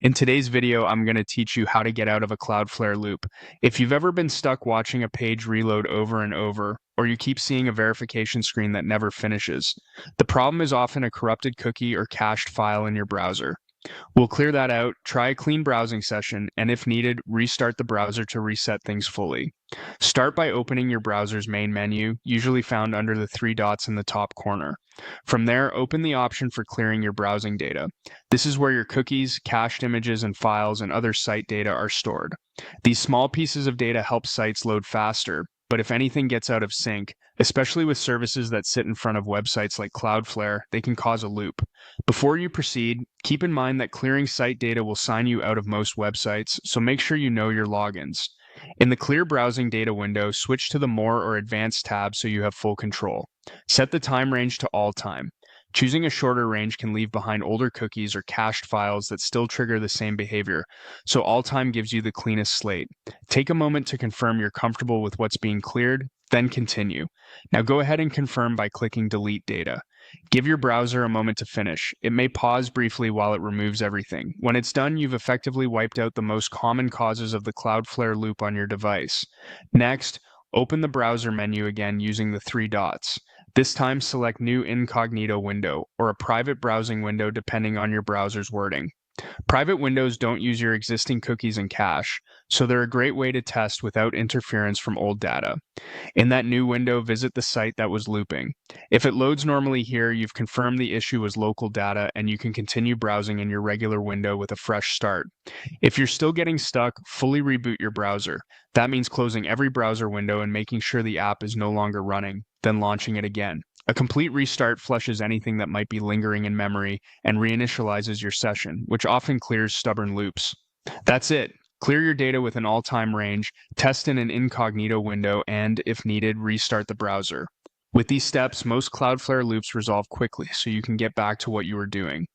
In today's video, I'm going to teach you how to get out of a Cloudflare loop. If you've ever been stuck watching a page reload over and over, or you keep seeing a verification screen that never finishes, the problem is often a corrupted cookie or cached file in your browser. We'll clear that out, try a clean browsing session, and if needed, restart the browser to reset things fully. Start by opening your browser's main menu, usually found under the three dots in the top corner. From there, open the option for clearing your browsing data. This is where your cookies, cached images, and files and other site data are stored. These small pieces of data help sites load faster, but if anything gets out of sync, especially with services that sit in front of websites like Cloudflare, they can cause a loop. Before you proceed, keep in mind that clearing site data will sign you out of most websites, so make sure you know your logins. In the Clear Browsing Data window, switch to the More or Advanced tab so you have full control. Set the time range to all time. Choosing a shorter range can leave behind older cookies or cached files that still trigger the same behavior, so all time gives you the cleanest slate. Take a moment to confirm you're comfortable with what's being cleared, then continue. Now go ahead and confirm by clicking Delete Data. Give your browser a moment to finish. It may pause briefly while it removes everything. When it's done, you've effectively wiped out the most common causes of the Cloudflare loop on your device. Next, open the browser menu again using the three dots. This time, select New Incognito Window or a private browsing window depending on your browser's wording. Private windows don't use your existing cookies and cache, so they're a great way to test without interference from old data. In that new window, visit the site that was looping. If it loads normally here, you've confirmed the issue was local data and you can continue browsing in your regular window with a fresh start. If you're still getting stuck, fully reboot your browser. That means closing every browser window and making sure the app is no longer running, then launching it again. A complete restart flushes anything that might be lingering in memory and reinitializes your session, which often clears stubborn loops. That's it. Clear your data with an all-time range, test in an incognito window, and, if needed, restart the browser. With these steps, most Cloudflare loops resolve quickly, so you can get back to what you were doing.